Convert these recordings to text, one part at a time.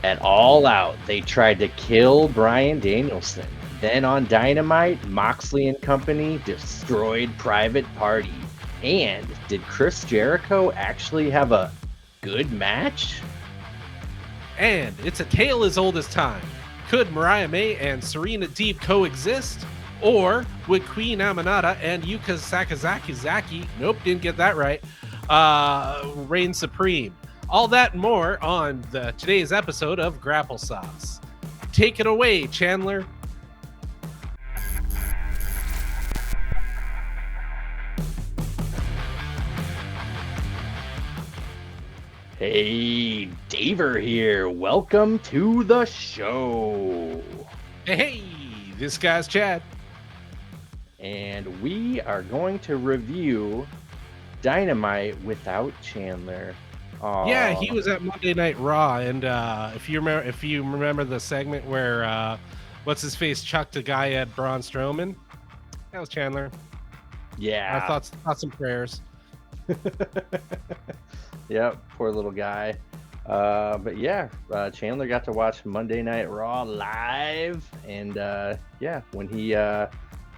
At All Out, they tried to kill Bryan Danielson. Then on Dynamite, Moxley and company destroyed Private Party. And did Chris Jericho actually have a good match? And it's a tale as old as time. Could Mariah May and Serena Deeb coexist? Or would Queen Aminata and Yuka Sakazaki, nope, didn't get that right, reign supreme? All that and more on today's episode of Grapple-Sauce. Take it away, Chandler. Hey, Daver here. Welcome to the show. Hey, this guy's Chad. And we are going to review Dynamite without Chandler. Aww. Yeah, he was at Monday Night Raw, and if you remember the segment where what's his face chucked a guy at Braun Strowman, that was Chandler. Yeah. Our thoughts and prayers. Yep, poor little guy. But yeah, Chandler got to watch Monday Night Raw live, and yeah, when he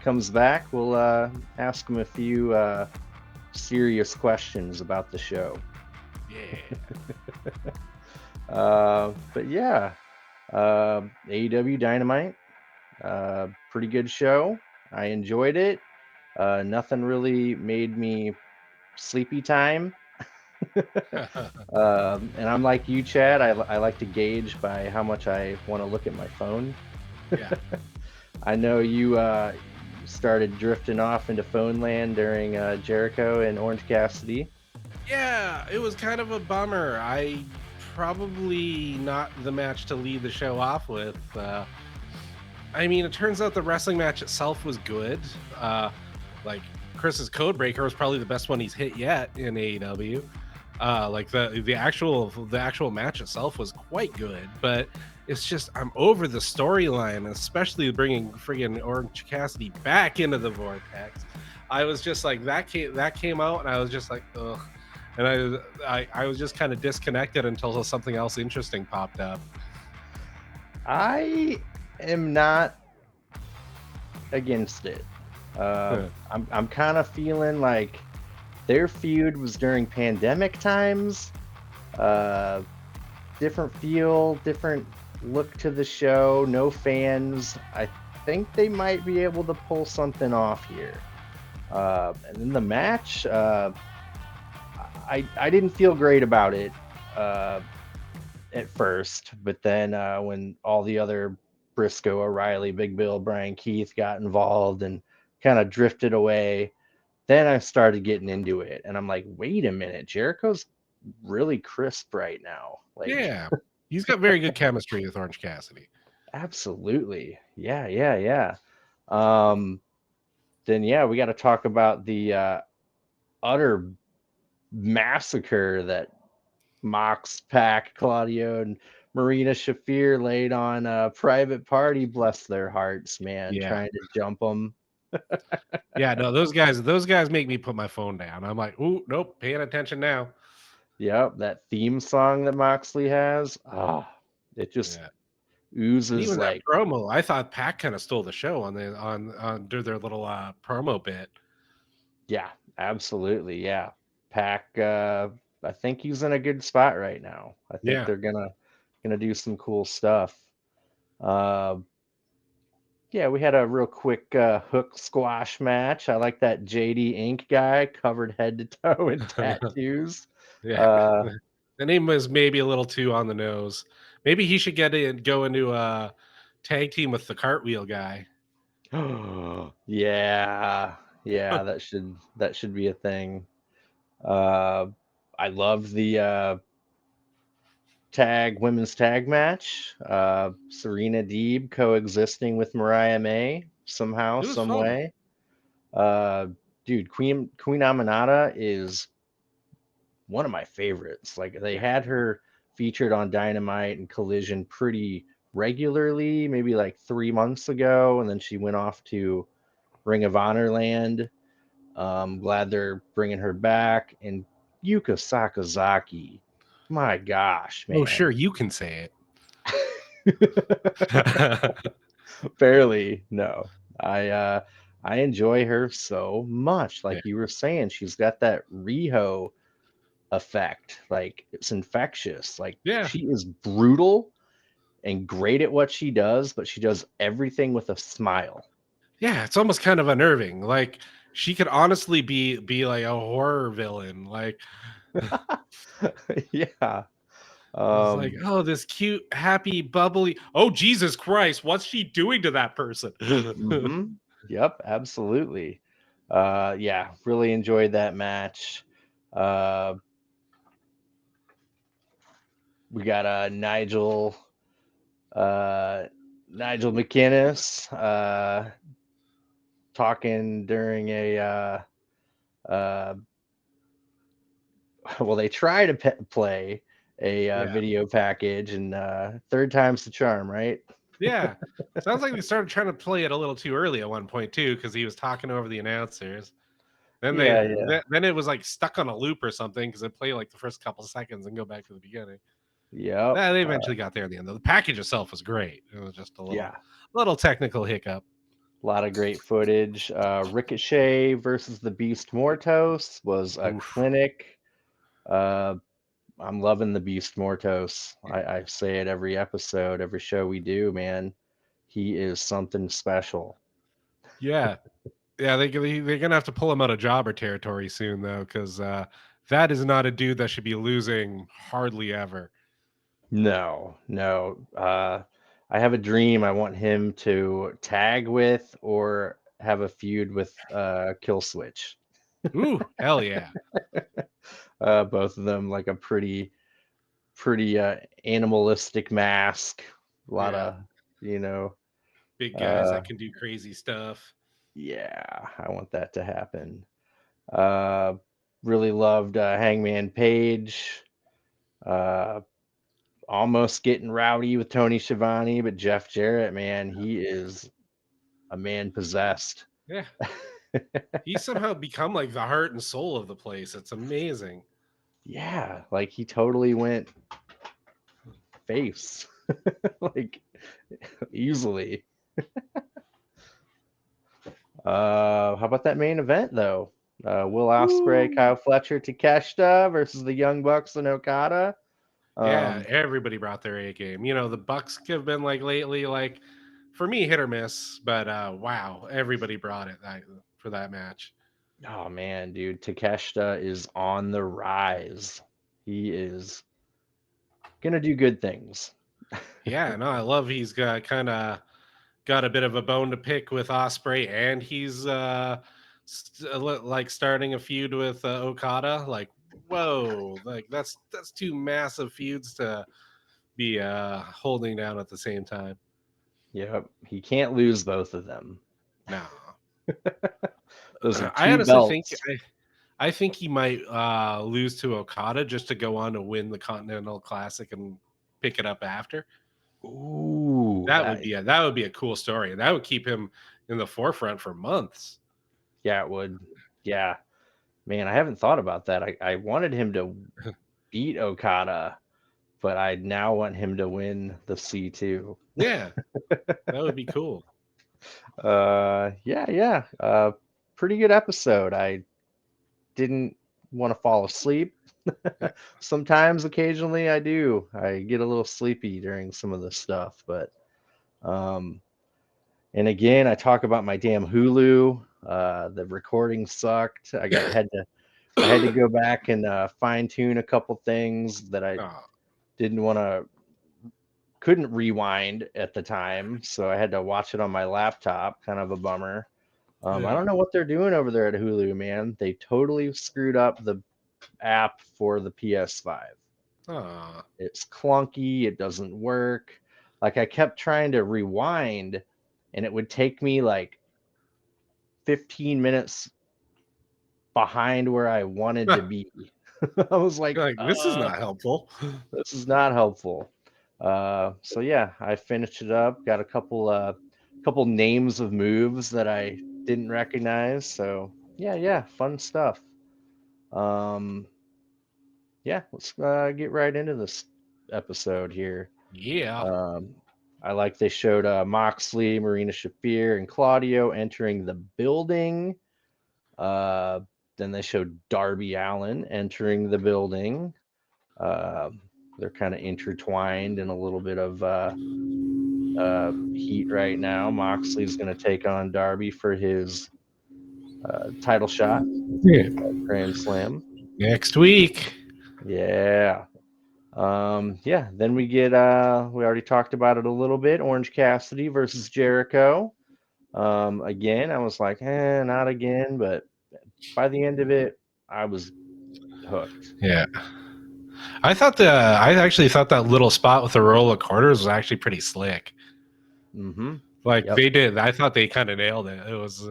comes back, we'll ask him a few serious questions about the show. Yeah. But yeah, AEW Dynamite, pretty good show. I enjoyed it. Nothing really made me sleepy time. And I'm like you, Chad. I like to gauge by how much I want to look at my phone. Yeah. I know you started drifting off into phone land during Jericho and Orange Cassidy. Yeah, it was kind of a bummer. I probably not the match to lead the show off with. I mean, it turns out the wrestling match itself was good. Like Chris's Codebreaker was probably the best one he's hit yet in AEW. Like the actual match itself was quite good, but it's just I'm over the storyline, especially bringing friggin' Orange Cassidy back into the vortex. I was just like that came out, and I was just like ugh, and I was just kind of disconnected until something else interesting popped up. I am not against it. I'm kind of feeling like their feud was during pandemic times. Different feel, different look to the show, no fans. I think they might be able to pull something off here. And then the match, I didn't feel great about it at first, but then when all the other Briscoe, O'Reilly, Big Bill, Brian Keith got involved and kind of drifted away, then I started getting into it, and I'm like, wait a minute, Jericho's really crisp right now. Like, Yeah, he's got very good chemistry with Orange Cassidy. absolutely, yeah. Then yeah, we got to talk about the utter massacre that Mox, Pac, Claudio, and Marina Shafir laid on Private Party. Bless their hearts, man, Yeah. trying to jump them. Yeah, no, those guys make me put my phone down. I'm like, ooh, nope, paying attention now. Yep, that theme song that Moxley has. It just And oozes even that like. promo, I thought Pac kind of stole the show on their little promo bit. Yeah, absolutely. Yeah. Pac, I think he's in a good spot right now. I think Yeah. they're gonna do some cool stuff. Uh, yeah, we had a real quick hook squash match. I like that JD Ink guy covered head to toe in tattoos. Yeah. The name was maybe a little too on the nose. Maybe he should go into a tag team with the cartwheel guy. Yeah, that should be a thing. Uh, I love the women's tag match. Serena Deeb coexisting with Mariah May somehow, It was some fun. way. Dude, Queen Aminata is one of my favorites. Like they had her featured on Dynamite and Collision pretty regularly, maybe like 3 months ago, and then she went off to Ring of Honor land. Glad they're bringing her back. And Yuka Sakazaki, my gosh, man. Oh, sure, you can say it. Barely, no. I enjoy her so much. Yeah. Like you were saying, she's got that Riho effect. Like it's infectious. Like Yeah. she is brutal and great at what she does, but she does everything with a smile. Yeah, it's almost kind of unnerving. Like she could honestly be like a horror villain. Like Yeah. it's like, Um, oh, this cute, happy, bubbly. Oh, Jesus Christ, what's she doing to that person? mhm. Yep, absolutely. Yeah, really enjoyed that match. Uh, we got uh, Nigel McInnes talking during a uh, well, they try to play a Yeah. video package, and third time's the charm, right? Yeah. Sounds like they started trying to play it a little too early at one point too, because he was talking over the announcers. Then Yeah, yeah, then it was like stuck on a loop or something because it played like the first couple seconds and go back to the beginning. yep, They eventually got there in the end. The package itself was great. It was just a yeah. little technical hiccup. A lot of great footage. Ricochet versus the Beast Mortos was a Oof. clinic. Uh, I'm loving the Beast Mortos. I say it every episode, every show we do, man. He is something special. Yeah. Yeah, they're gonna have to pull him out of jobber territory soon though, because that is not a dude that should be losing hardly ever. No, no. I have a dream. I want him to tag with or have a feud with Kill Switch. Ooh, hell yeah. Both of them like a pretty animalistic mask. A lot Yeah. of you know. Big guys Uh, that can do crazy stuff. yeah, I want that to happen. Uh, really loved Hangman Page. Uh, almost getting rowdy with Tony Schiavone, but Jeff Jarrett, man, he is a man possessed. Yeah. He's somehow become like the heart and soul of the place. It's amazing. Yeah, like he totally went face, like easily. How about that main event though? Will Ospreay, Woo. Kyle Fletcher, Takeshita versus the Young Bucks and Okada. Yeah, Um, everybody brought their A game. You know, the Bucks have been like lately, like for me, hit or miss, but wow, everybody brought it for that match. oh man, dude, Takeshita is on the rise. He is gonna do good things. Yeah, no, I love he's got kind of got a bit of a bone to pick with Osprey, and he's like starting a feud with Okada. Like, whoa, like that's two massive feuds to be holding down at the same time. Yep, he can't lose both of them. No, Those are I two honestly think belts. I think he might lose to Okada just to go on to win the Continental Classic and pick it up after. Ooh, That would be a cool story. That would keep him in the forefront for months. yeah, it would. Yeah, man, I haven't thought about that. I wanted him to beat Okada, but I now want him to win the C2. Yeah, that would be cool. Yeah, yeah. Pretty good episode. I didn't want to fall asleep. Yeah. Sometimes, occasionally, I do. I get a little sleepy during some of the stuff, but um, and again, I talk about my damn Hulu. The recording sucked. I had to go back and fine tune a couple things that I Oh, didn't want to couldn't rewind at the time, so I had to watch it on my laptop. Kind of a bummer. I yeah. don't know what they're doing over there at Hulu, man. They totally screwed up the app for the PS5. Aw. It's clunky, it doesn't work. Like I kept trying to rewind and it would take me like 15 minutes behind where I wanted to be. I was You're like, like, this is not helpful. this is not helpful. So yeah, I finished it up. Got a couple names of moves that I didn't recognize. So yeah, yeah, fun stuff. Um, yeah, let's get right into this episode here. Yeah. Um, I like they showed Moxley, Marina Shafir, and Claudio entering the building. Then they showed Darby Allin entering the building. They're kind of intertwined in a little bit of heat right now. Moxley's going to take on Darby for his title shot, Yeah. Grand Slam. Next week. Yeah. Yeah, then we get we already talked about it a little bit, Orange Cassidy versus Jericho. Again, I was like, not again, but by the end of it, I was hooked. Yeah. I actually thought that little spot with the roll of quarters was actually pretty slick. Mm-hmm. Like Yep. they did. I thought they kind of nailed it. It was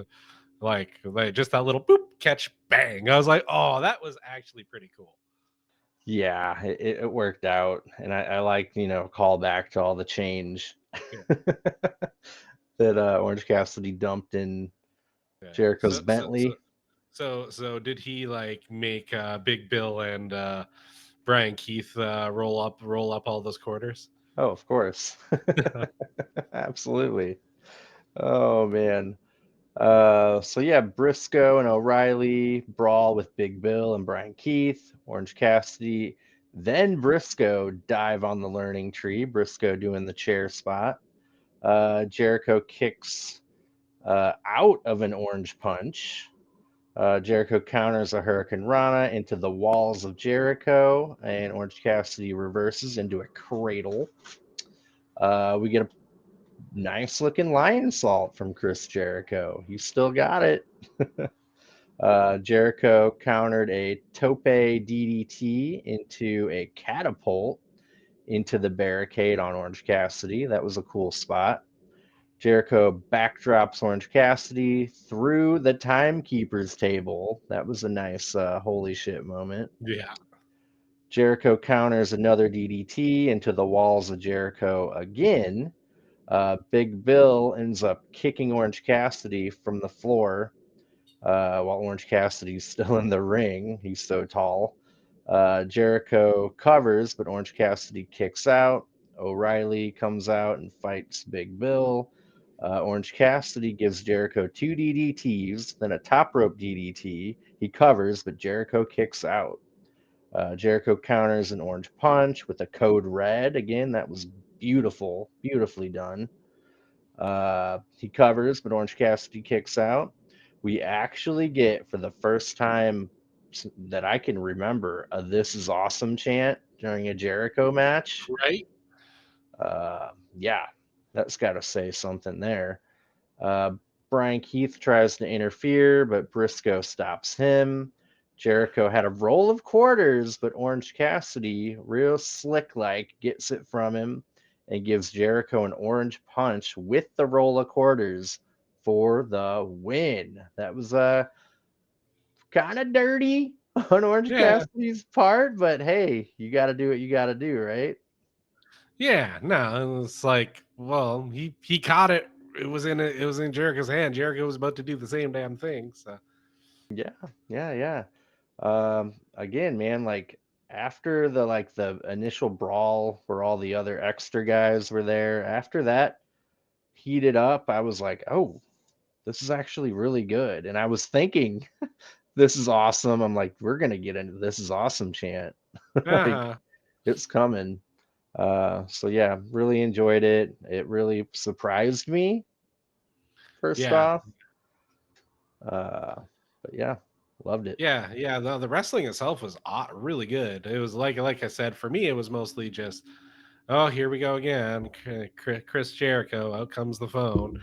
like just that little boop catch bang. I was like, oh, that was actually pretty cool. Yeah, it worked out. And I like, call back to all the change Yeah. that Orange Cassidy dumped in Yeah. Jericho's Bentley. So did he like make Big Bill and Brian Keith roll up all those quarters? Oh, of course. Absolutely. Oh man. So yeah, Briscoe and O'Reilly brawl with Big Bill and Brian Keith, Orange Cassidy. Then Briscoe dive on the learning tree. Briscoe doing the chair spot. Jericho kicks out of an orange punch. Jericho counters a Hurricane Rana into the walls of Jericho, and Orange Cassidy reverses into a cradle. We get a nice looking lion salt from Chris Jericho. You still got it. Jericho countered a tope DDT into a catapult into the barricade on Orange Cassidy. That was a cool spot. Jericho backdrops Orange Cassidy through the timekeeper's table. That was a nice holy shit moment. Yeah. Jericho counters another DDT into the walls of Jericho again. Big Bill ends up kicking Orange Cassidy from the floor while Orange Cassidy's still in the ring. He's so tall. Jericho covers, but Orange Cassidy kicks out. O'Reilly comes out and fights Big Bill. Orange Cassidy gives Jericho two DDTs, then a top rope DDT. He covers, but Jericho kicks out. Jericho counters an orange punch with a code red. Again, that was beautiful, beautifully done. He covers, but Orange Cassidy kicks out. We actually get, for the first time that I can remember, a "This is awesome" chant during a Jericho match. Right? Yeah, that's got to say something there. Uh, Brian Keith tries to interfere, but Briscoe stops him. Jericho had a roll of quarters, but Orange Cassidy, real slick like, gets it from him and gives Jericho an orange punch with the roll of quarters for the win. That was kind of dirty on Orange Yeah. Cassidy's part, but hey, you got to do what you got to do, right? Yeah. No, it's like, well, he caught it. It was in Jericho's hand. Jericho was about to do the same damn thing. So Yeah, yeah. Again, man, like after the initial brawl where all the other extra guys were there, after that heated up, I was like, oh, this is actually really good. And I was thinking, this is awesome. I'm like, we're gonna get into this is awesome chant. Like uh-huh. it's coming. So yeah, really enjoyed it. It really surprised me, first Yeah. off. But yeah, loved it. Yeah. The wrestling itself was really good. It was like I said, for me, it was mostly just, oh, here we go again. Chris Jericho, out comes the phone.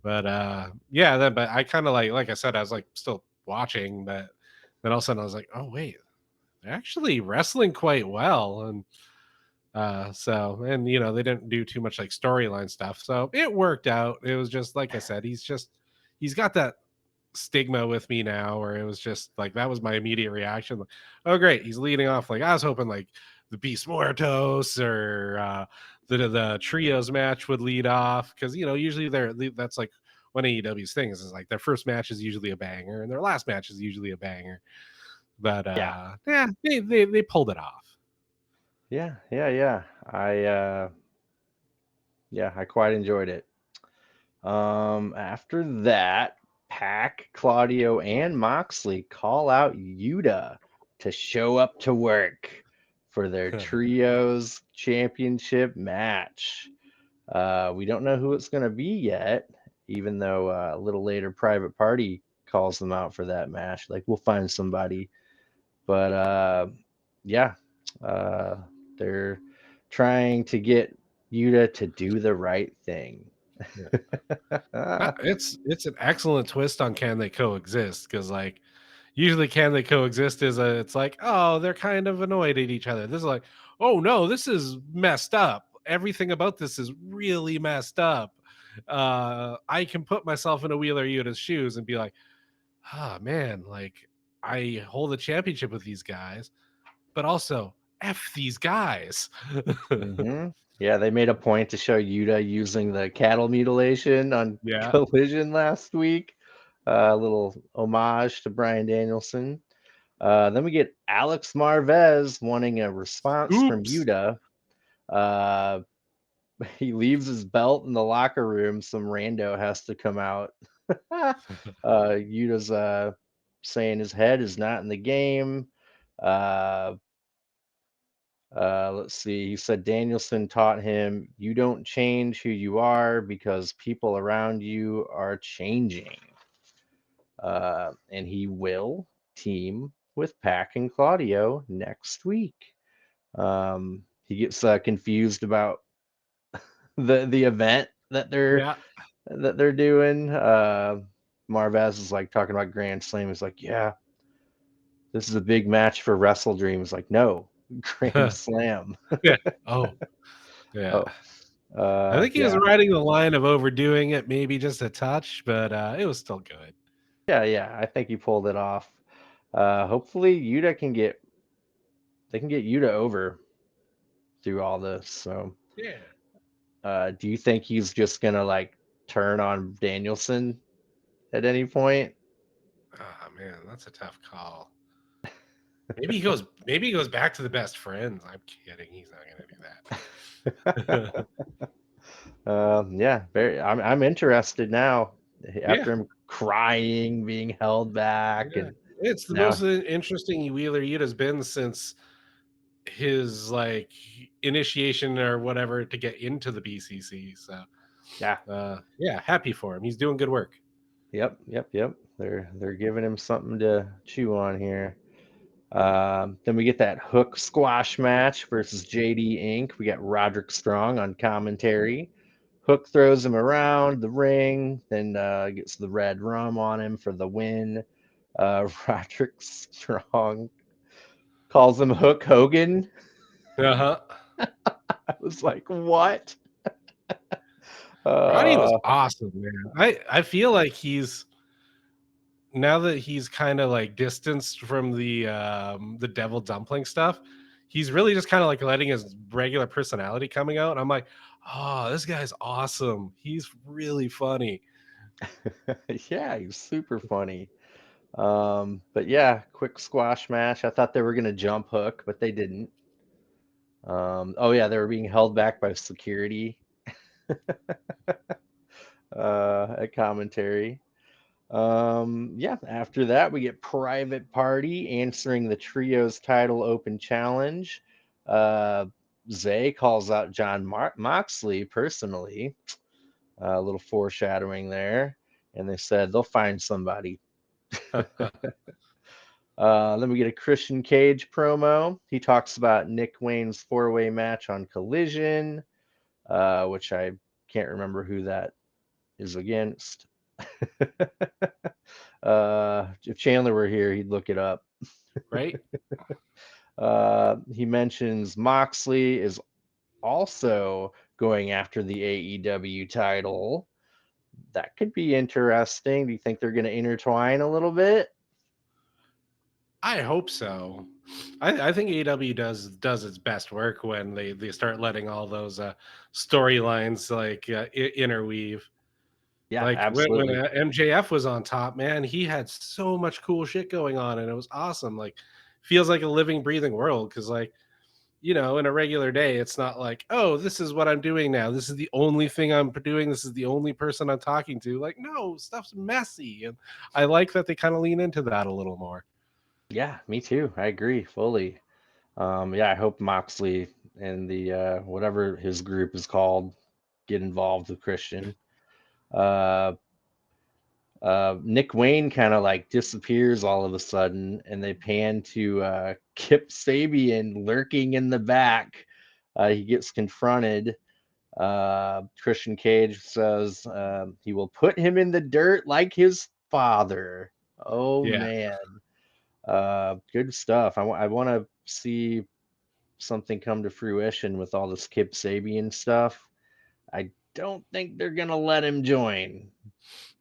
But yeah, but I kind of like I said, I was like still watching, but then all of a sudden I was like, oh wait, they're actually wrestling quite well. And so, and they didn't do too much like storyline stuff. So it worked out. It was just like I said, he's got that stigma with me now, where it was just like that was my immediate reaction. Like, oh great, he's leading off. Like I was hoping like the Beast Muertos or the trios match would lead off, because usually that's like one of AEW's things is like their first match is usually a banger and their last match is usually a banger. But Yeah. yeah, they pulled it off. Yeah. I Yeah, I quite enjoyed it. After that, Pac, Claudio, and Moxley call out Yuta to show up to work for their trios championship match. We don't know who it's going to be yet, even though a little later Private Party calls them out for that match. Like, we'll find somebody. But yeah, uh, they're trying to get Yuta to do the right thing. It's an excellent twist on can they coexist, because like usually can they coexist is it's like, oh, they're kind of annoyed at each other. This is like, oh no, this is messed up. Everything about this is really messed up. I can put myself in a Wheeler Yuta's shoes and be like, ah, man, like I hold a championship with these guys, but also F these guys. hmm Yeah, they made a point to show Yuta using the cattle mutilation on Yeah. Collision last week. A little homage to Bryan Danielson. Then we get Alex Marvez wanting a response from Oops. Yuta. Uh, he leaves his belt in the locker room. Some rando has to come out. Yuta's saying his head is not in the game. Uh, let's see. He said Danielson taught him, you don't change who you are because people around you are changing. And he will team with Pac and Claudio next week. He gets confused about the event Yeah. that they're doing. Marvez is like talking about Grand Slam. He's like, yeah, this is a big match for Wrestle Dream. He's like, no, Grand Slam. Yeah. Oh, yeah. Oh, I think he was yeah. riding the line of overdoing it, maybe just a touch, but it was still good. Yeah. I think he pulled it off. Hopefully Yuta can get they can get Yuta over through all this. So, Yeah. do you think he's just gonna like turn on Danielson at any point? Oh man, that's a tough call. Maybe he goes back to the best friends. I'm kidding. He's not gonna do that. Yeah, very. I'm interested now. Yeah. After him crying, being held back, Yeah. and It's the now, most interesting Wheeler Yuta's been since his like initiation or whatever to get into the BCC. So yeah, yeah, happy for him. He's doing good work. yep. They're giving him something to chew on here. Then we get that Hook squash match versus JD Inc. We got Roderick Strong on commentary. Hook throws him around the ring, then gets the red rum on him for the win. Roderick Strong calls him Hook Hogan. Uh-huh. I was like, what? Roddy was Uh, awesome, man. I feel like he's now that he's kind of like distanced from the devil dumpling stuff, he's really just kind of like letting his regular personality coming out. I'm like, oh, this guy's awesome. He's really funny. yeah, he's super funny. But yeah, quick squash match. I thought they were gonna jump Hook, but they didn't. Oh yeah, they were being held back by security at commentary. Yeah, after that, we get Private Party answering the Trios title open challenge. Uh, Zay calls out John Moxley personally. A little foreshadowing there. And they said they'll find somebody. Then we get a Christian Cage promo. He talks about Nick Wayne's four-way match on Collision, which I can't remember who that is against. If Chandler were here, he'd look it up. Right? He mentions Moxley is also going after the AEW title. That could be interesting. Do you think they're going to intertwine a little bit? I hope so. I think AW does its best work when they start letting all those storylines like interweave. Yeah, Like when absolutely. MJF was on top, man, he had so much cool shit going on, and it was awesome. Like, feels like a living, breathing world because like in a regular day, it's not like, oh, this is what I'm doing now. This is the only thing I'm doing. This is the only person I'm talking to. Like, no, stuff's messy. And I like that they kind of lean into that a little more. Yeah, me too. I agree fully. Yeah, I hope Moxley and the whatever his group is called get involved with Christian. Uh, Nick Wayne kind of like disappears all of a sudden, and they pan to Kip Sabian lurking in the back. He gets confronted. Christian Cage says he will put him in the dirt like his father. Oh Yeah. man, good stuff. I want to see something come to fruition with all this Kip Sabian stuff. I don't think they're gonna let him join.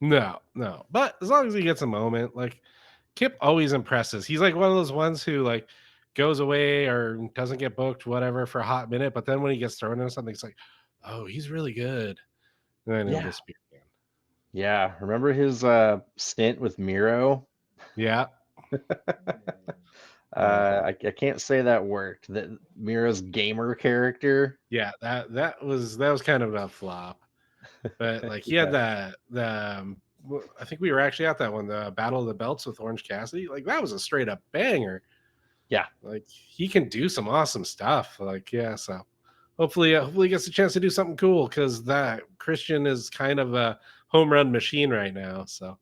No, no. But as long as he gets a moment, like Kip always impresses. He's like one of those ones who like goes away or doesn't get booked, whatever, for a hot minute. But then when he gets thrown into something, it's like, oh, he's really good. And then he'll Yeah, disappear again. yeah. Remember his stint with Miro? Yeah. I can't say that worked. That Miro's gamer character. Yeah, that was kind of a flop. But like he had Yeah, I think we were actually at that one, the Battle of the Belts with Orange Cassidy. Like that was a straight up banger. yeah, Like he can do some awesome stuff. Like yeah, so hopefully he gets a chance to do something cool because that Christian is kind of a home run machine right now. So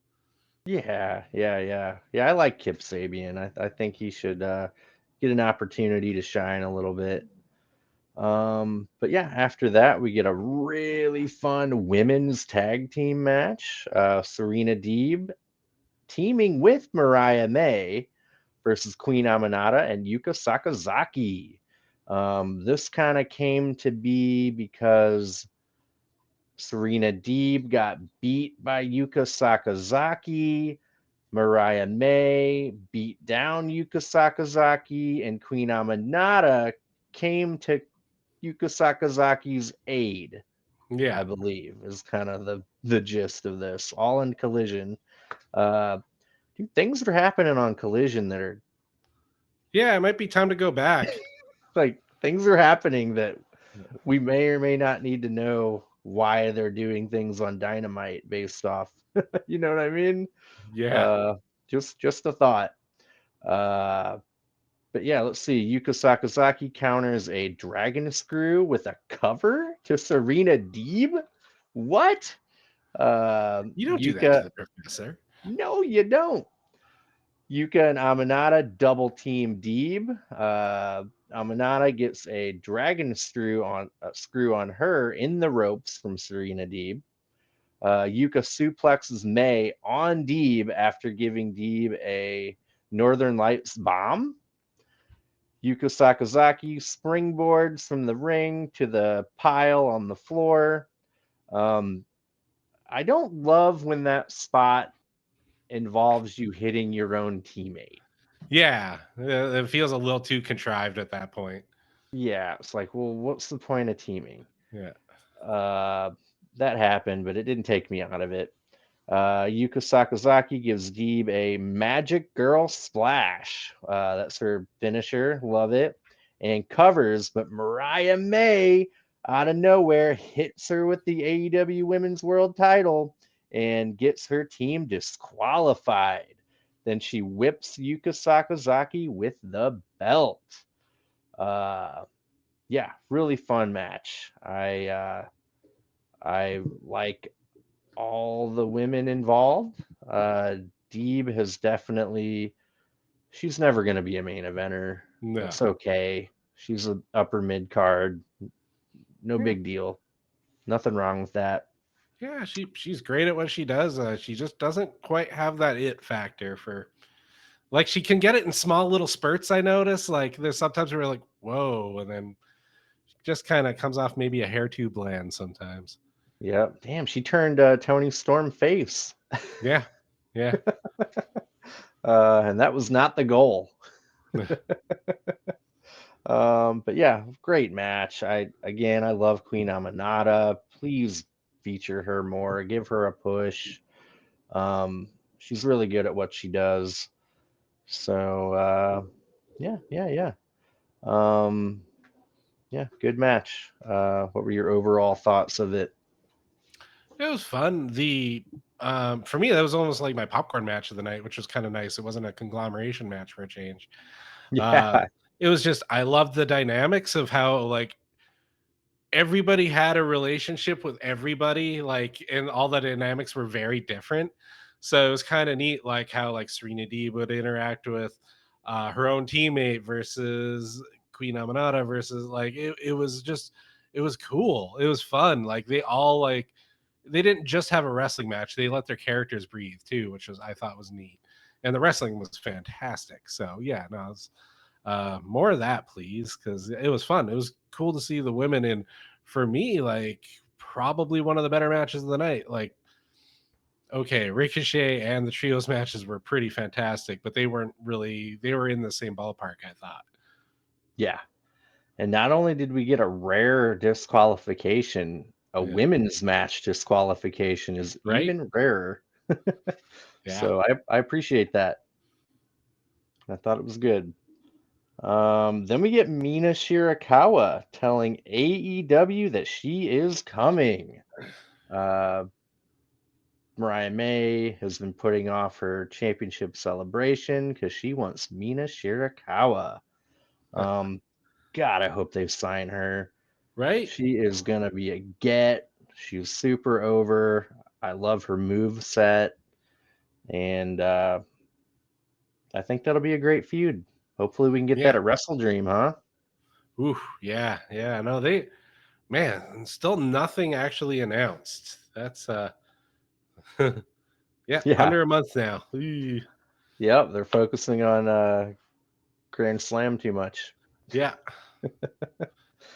yeah. I like Kip Sabian. I think he should get an opportunity to shine a little bit. But yeah, after that, we get a really fun women's tag team match. Serena Deeb teaming with Mariah May versus Queen Aminata and Yuka Sakazaki. This kind of came to be because Serena Deeb got beat by Yuka Sakazaki. Mariah May beat down Yuka Sakazaki, and Queen Aminata came to Yuka Sakazaki's aid. yeah, I believe is kind of the gist of this. All in Collision. Uh, Dude, things are happening on Collision that are yeah, it might be time to go back. like things are happening that we may or may not need to know why they're doing things on Dynamite based off. You know what I mean? Yeah, Uh, just a thought. Uh, but yeah, let's see. Yuka Sakazaki counters a dragon screw with a cover to Serena Deeb. What? you don't do that to Yuka, the professor. no, you don't. Yuka and Aminata double team Deeb. Aminata gets a dragon screw on her in the ropes from Serena Deeb. Yuka suplexes May on Deeb after giving Deeb a Northern Lights bomb. Yuka Sakazaki springboards from the ring to the pile on the floor. Um, I don't love when that spot involves you hitting your own teammate. Yeah, it feels a little too contrived at that point. Yeah, it's like, well, what's the point of teaming? Yeah, Uh, that happened, but it didn't take me out of it. Yuka Sakazaki gives Deeb a Magic Girl Splash. That's her finisher. Love it. And covers, but Mariah May out of nowhere hits her with the AEW Women's World title and gets her team disqualified. Then she whips Yuka Sakazaki with the belt. Uh, yeah, really fun match. I like all the women involved. Deeb has definitely, she's never going to be a main eventer. no, That's okay. She's an upper mid card. No yeah, big deal. Nothing wrong with that. yeah. She's great at what she does. She just doesn't quite have that it factor for. Like she can get it in small little spurts. I notice. Like there's sometimes where we're like, whoa, and then just kind of comes off maybe a hair too bland sometimes. Yep. Damn, she turned Tony Storm face. Yeah, yeah, And that was not the goal. But yeah, great match. I love Queen Aminata. Please feature her more. Give her a push. She's really good at what she does. So yeah. Um, Yeah, good match. What were your overall thoughts of it? It was fun. For me, that was almost like my popcorn match of the night, which was kind of nice. It wasn't a conglomeration match for a change. Uh, Yeah, it was just I loved the dynamics of how like everybody had a relationship with everybody, like, and all the dynamics were very different. So it was kind of neat, like how like Serena Deeb would interact with her own teammate versus Queen Aminata versus like it was just it was cool. It was fun. Like they all like they didn't just have a wrestling match; they let their characters breathe too, which was I thought was neat. And the wrestling was fantastic. So yeah, no, it's more of that, please, because it was fun. It was cool to see the women in. For me, like probably one of the better matches of the night. Like, okay, Ricochet and the trios matches were pretty fantastic, but they weren't really. They were in the same ballpark, I thought. yeah. And not only did we get a rare disqualification, a Yeah. women's match disqualification is Right. even rarer. Yeah. So I appreciate that. I thought it was good. Then we get Mina Shirakawa telling AEW that she is coming. Uh, Mariah May has been putting off her championship celebration because she wants Mina Shirakawa. Um, God, I hope they sign her. Right. She is gonna be a get. She's super over. I love her move set, and I think that'll be a great feud. Hopefully, we can get that Yeah. at Wrestle Dream, huh? Ooh. Yeah. Yeah. No, they man, still nothing actually announced. That's yeah, Yeah. under a month now. Eee. Yep. They're focusing on Grand Slam too much. Yeah.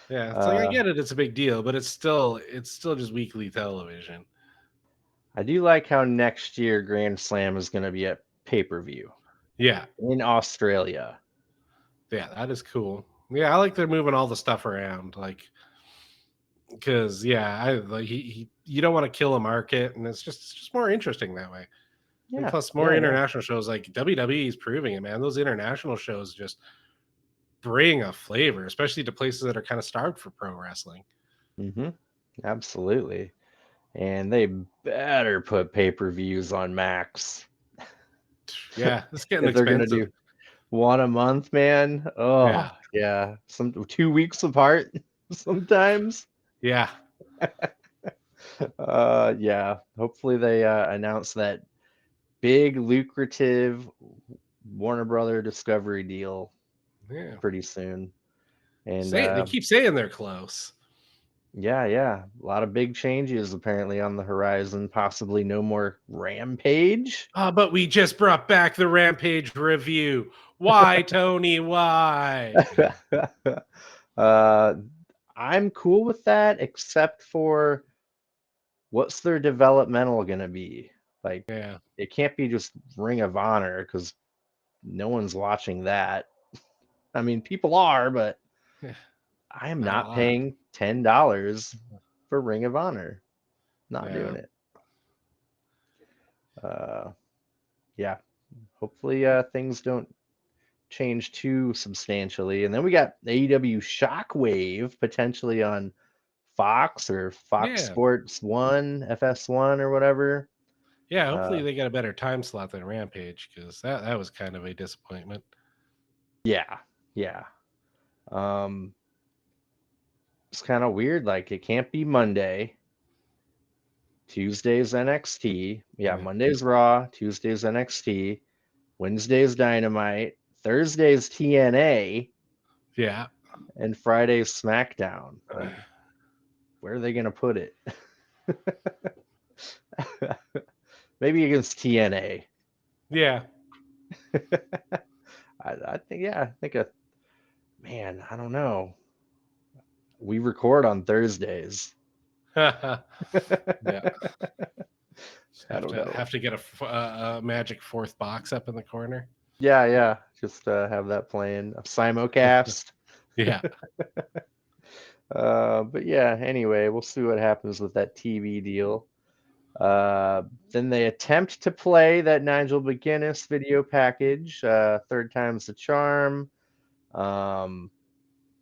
Yeah. It's like I Uh, get it, it's a big deal, but it's still just weekly television. I do like how next year Grand Slam is going to be at pay per view Yeah. in Australia. Yeah, that is cool. Yeah, I like they're moving all the stuff around, like because yeah, I like you don't want to kill a market, and it's just more interesting that way. And Yeah. plus, more Yeah. Yeah. international shows like WWE is proving it, man. Those international shows just bring a flavor, especially to places that are kind of starved for pro wrestling. Hmm. Absolutely. And they better put pay per views on Max Yeah, it's getting if they're going to expensive. do one a month, man. Yeah, Oh, yeah. Some 2 weeks apart sometimes. yeah, Yeah. Hopefully they announce that big lucrative Warner Brother Discovery deal yeah. pretty soon. And Say they keep saying they're close. yeah, yeah. A lot of big changes apparently on the horizon. Possibly no more Rampage. But we just brought back the Rampage review. Why, Tony? Why? uh, I'm cool with that, except for what's their developmental going to be? Like, Yeah, it can't be just Ring of Honor because no one's watching that. I mean, people are, but yeah, I am not a not lot. paying $10 for Ring of Honor. Not Yeah, doing it. Uh, yeah. Hopefully, things don't change too substantially. And then we got AEW Shockwave potentially on Fox or Fox yeah, Sports One, FS1 or whatever. yeah. Uh, Hopefully, they got a better time slot than Rampage because that was kind of a disappointment. yeah, yeah. Um, it's kind of weird. Like it can't be Monday. Tuesday's NXT. Yeah, Yeah, Monday's Raw. Tuesday's NXT. Wednesday's Dynamite. Thursday's TNA. yeah, And Friday's SmackDown. Like, where are they gonna put it? Maybe against TNA. yeah. I think yeah, I think a man, I don't know. We record on Thursdays. Yeah. I Just don't know. have to get a magic fourth box up in the corner. Yeah, yeah. Just have that playing a simulcast. Yeah, But yeah, anyway, we'll see what happens with that TV deal. Then they attempt to play that Nigel McGuinness video package. Third time's the charm. Um,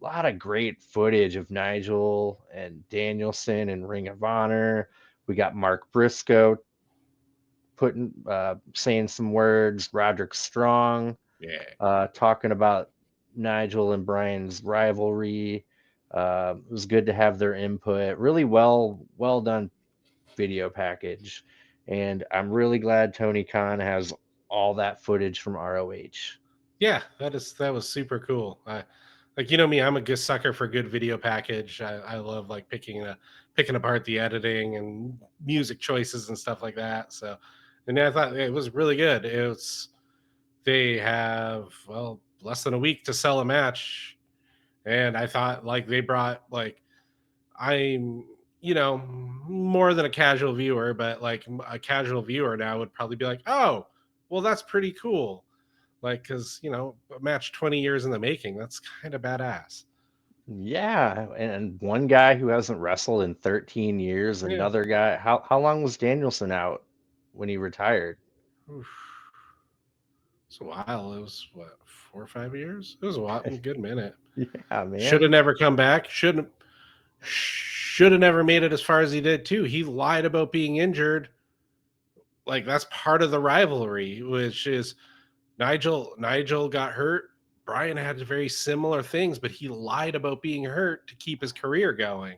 lot of great footage of Nigel and Danielson and Ring of Honor. We got Mark Briscoe putting saying some words. Roderick Strong Yeah. talking about Nigel and Brian's rivalry. It was good to have their input. Really well done video package, and I'm really glad Tony Khan has all that footage from ROH. Yeah, that was super cool. Like you know me, I'm a good sucker for good video package. I love like picking apart the editing and music choices and stuff like that. So, and I thought it was really good. They have less than a week to sell a match, and I thought like they brought like I'm more than a casual viewer, but like a casual viewer now would probably be like, oh, well that's pretty cool, like because a match 20 years in the making, that's kind of badass. Yeah, and one guy who hasn't wrestled in 13 years, Yeah. another guy. How long was Danielson out when he retired? Oof. It's a while. It was what, 4 or 5 years? It was a while, a good minute. Yeah, Should man. have never come back. Should have never made it as far as he did too. He lied about being injured. Like that's part of the rivalry, which is Nigel got hurt. Brian had very similar things, but he lied about being hurt to keep his career going.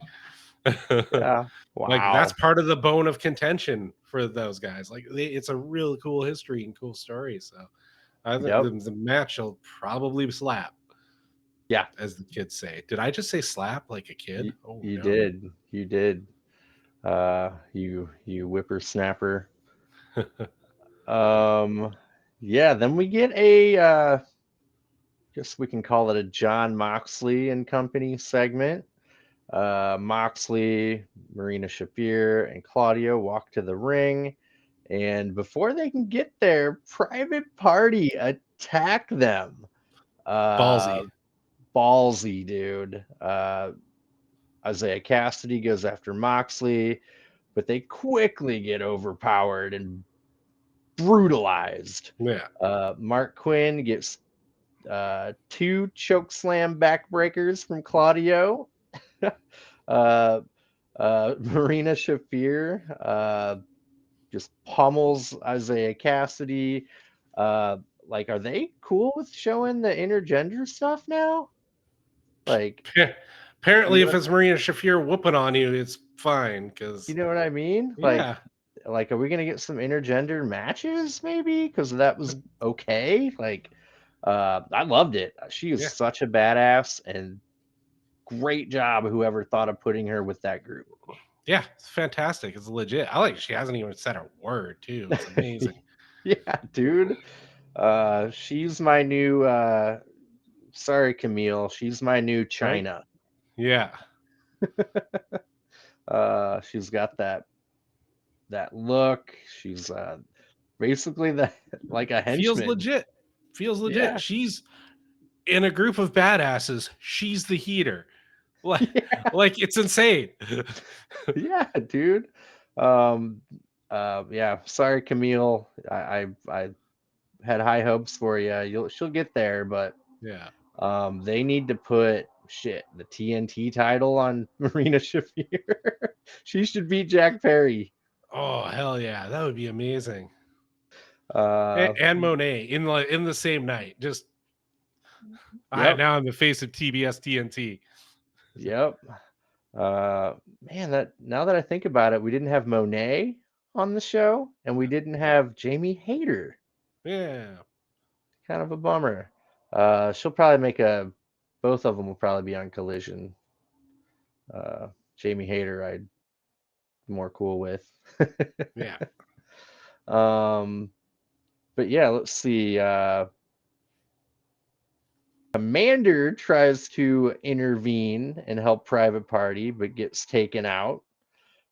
Yeah. Like that's Wow. part of the bone of contention for those guys. Like it's a really cool history and cool story. So I think Yep. the match will probably slap, Yeah. as the kids say. Did I just say slap like a kid? You, Oh you no. did. You did. You whippersnapper. Um, yeah. Then we get a guess we can call it a John Moxley and Company segment. Moxley, Marina Shafir, and Claudio walk to the ring. And before they can get there, Private Party attack them. Ballsy. Uh, Ballsy, dude. Isaiah Cassidy goes after Moxley, but they quickly get overpowered and brutalized. Yeah. Mark Quinn gets two choke slam backbreakers from Claudio. uh, Marina Shafir just pummels Isaiah Cassidy. Uh, like, are they cool with showing the intergender stuff now? Like, Apparently, you if know, it's Marina Shafir whooping on you, it's fine. you Because know what I mean? yeah, Like, are we gonna get some intergender matches maybe? Because that was okay. Like, I loved it. She is yeah, such a badass, and great job whoever thought of putting her with that group. yeah, it's fantastic. It's legit. I like she hasn't even said a word too. It's amazing. Yeah, dude. She's my new sorry, Camille. She's my new Right? China. Yeah. She's got that look. She's basically the like a Feels henchman. legit. Feels legit. Yeah. She's in a group of badasses. She's the heater. Like, Yeah, like it's insane. yeah, dude. Um yeah, sorry, Camille. I had high hopes for you. She'll get there, but Yeah. they need to put the TNT title on Marina Shafir. She should beat Jack Perry. Oh hell yeah, that would be amazing. Uh, And Monet in the same night. Just I yep, now I'm the face of TBS TNT. yep. Man, that now that I think about it, we didn't have Monet on the show, and we didn't have Jamie Hayter. Yeah. Kind of a bummer. She'll probably make a. Both of them will probably be on Collision. Jamie Hayter, I'm more cool with. Yeah. um, but yeah, let's see. Commander tries to intervene and help Private Party, but gets taken out.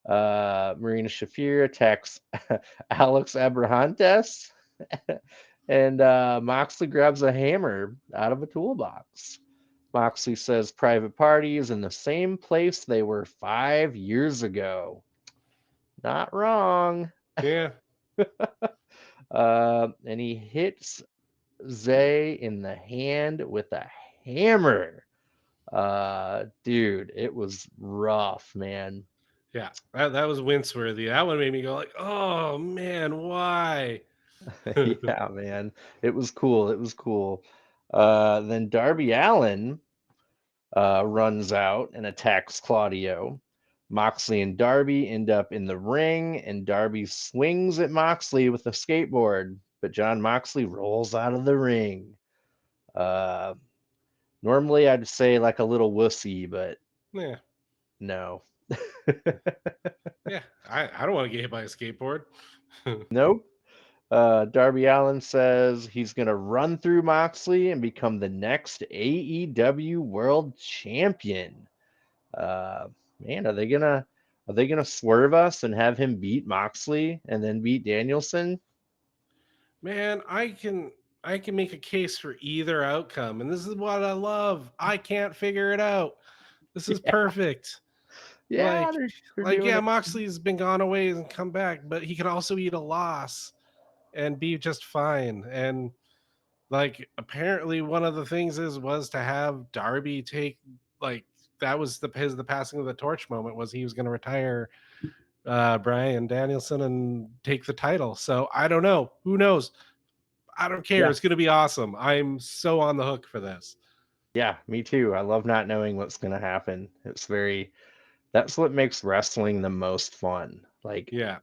Marina Shafir attacks Alex Abrahantes, and Moxley grabs a hammer out of a toolbox. Moxley says Private Party is in the same place they were 5 years ago. Not wrong. Yeah. And he hits Zay in the hand with a hammer. Dude, it was rough, man. Yeah, that was wince-worthy. That one made me go like, "Oh, man, why?" Yeah, man. It was cool. It was cool. Then Darby Allin runs out and attacks Claudio. Moxley and Darby end up in the ring, and Darby swings at Moxley with a skateboard, but John Moxley rolls out of the ring. Uh, Normally, I'd say like a little wussy, but Yeah, no. yeah. I don't wanna get hit by a skateboard. Nope. Darby Allin says he's going to run through Moxley and become the next AEW World Champion. Uh, Man, are they gonna swerve us and have him beat Moxley and then beat Danielson? Man, I can make a case for either outcome, and this is what I love. I can't figure it out. This is Yeah, perfect. yeah, Like they're like, doing yeah, it. Moxley's been gone away and come back, but he can also eat a loss and be just fine. And like apparently one of the things was to have Darby take like that was the passing of the torch moment was he was going to retire Brian Danielson and take the title. So I don't know. Who knows? I don't care. Yeah, It's going to be awesome. I'm so on the hook for this. yeah, me too. I love not knowing what's gonna happen. That's what makes wrestling the most fun. Like Yeah.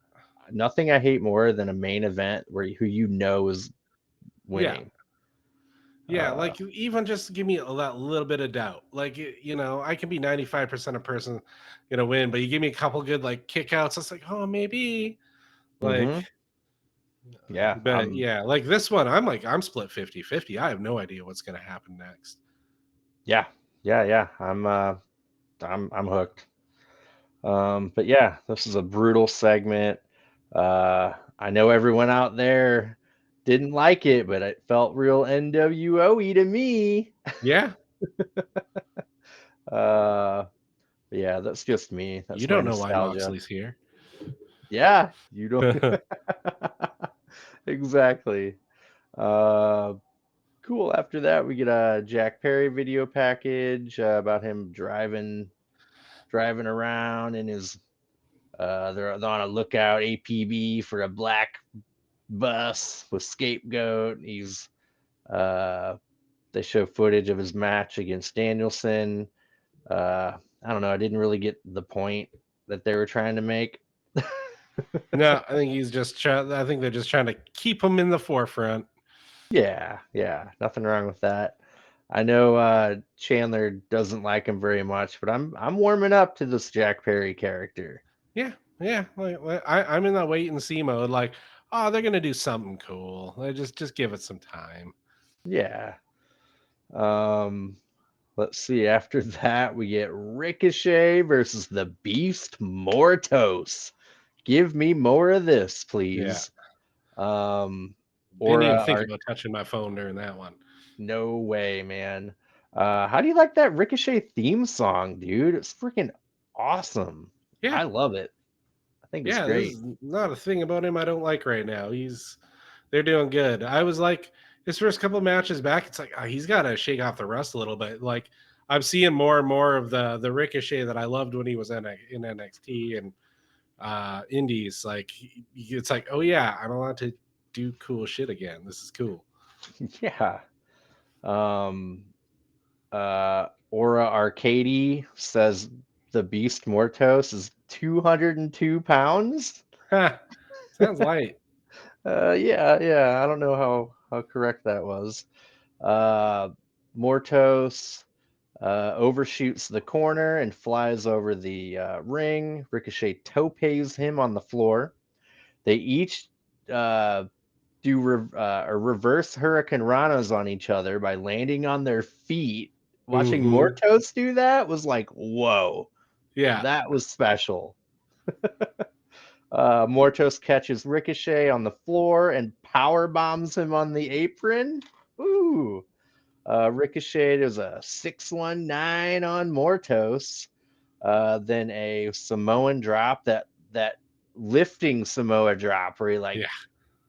nothing I hate more than a main event who is Yeah. winning. Yeah, Uh, like even just give me that little bit of doubt. Like I can be 95% a person gonna win, but you give me a couple good like kickouts. It's like, oh, maybe. Like, hmm Yeah, but yeah, like this one, I'm split 50-50. I have no idea what's gonna happen next. yeah, yeah. I'm hooked. But yeah, this is a brutal segment. I know everyone out there didn't like it, but it felt real NWO-y to me. Yeah, Uh, yeah, that's just me. you That's my don't know why nostalgia. Moxley's here. Yeah, you don't. Exactly. Uh, cool. After that, we get a Jack Perry video package about him driving around in his. They're on a lookout APB for a black bus with Scapegoat. Uh, they show footage of his match against Danielson. I don't know. I didn't really get the point that they were trying to make. No, I think he's just trying. I think they're just trying to keep him in the forefront. Yeah, yeah, nothing wrong with that. I know Chandler doesn't like him very much, but I'm warming up to this Jack Perry character. Yeah, yeah. I'm in that wait and see mode. Like, oh, they're gonna do something cool. Just give it some time. Yeah. Um, let's see. After that, we get Ricochet versus the Beast Mortos. Give me more of this, Yeah. please. Um, Didn't or even think are about touching my phone during that one. No way, man. How do you like that Ricochet theme song, dude? It's freaking awesome. Yeah, I love it. I think it's yeah. This great. is not a thing about him I don't like right now. They're doing good. I was like his first couple of matches back. It's like he's got to shake off the rust a little bit. Like I'm seeing more and more of the Ricochet that I loved when he was in NXT and Indies. Like it's like, oh yeah, I'm allowed to do cool shit again. This is cool. Yeah. Um, Aura Arcady says the Beast Mortos is 202 pounds. Sounds light. Yeah, yeah. I don't know how correct that was. Uh, Mortos overshoots the corner and flies over the ring. Ricochet topes him on the floor. They each uh, do a reverse Hurricane Ranas on each other by landing on their feet. Watching Hmm. Mortos do that was like, whoa, Yeah, that was special. Mortos catches Ricochet on the floor and power bombs him on the apron. Ooh. Ricochet is a 619 on Mortos. Then a Samoan drop, that lifting Samoa drop where he like yeah.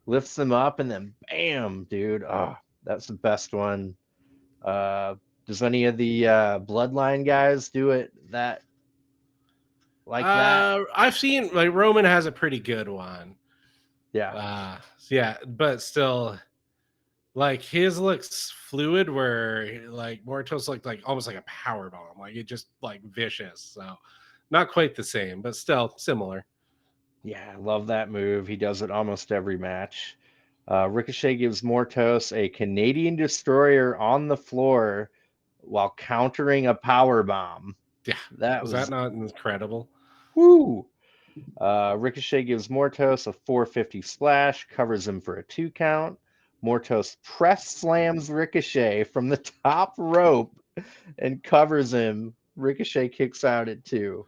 lifts him up and then bam, dude. Oh, that's the best one. Uh, Does any of the Bloodline guys do it like that? I've seen like Roman has a pretty good one. Yeah. Yeah, but still, like his looks fluid, where like Mortos looked like almost like a power bomb, like it just like vicious. So not quite the same, but still similar. Yeah, I love that move. He does it almost every match. Ricochet gives Mortos a Canadian destroyer on the floor while countering a power bomb. Yeah, That was that was not incredible? woo. Ricochet gives Mortos a 450 splash, covers him for a 2 count. Mortos press slams Ricochet from the top rope and covers him. Ricochet kicks out at 2.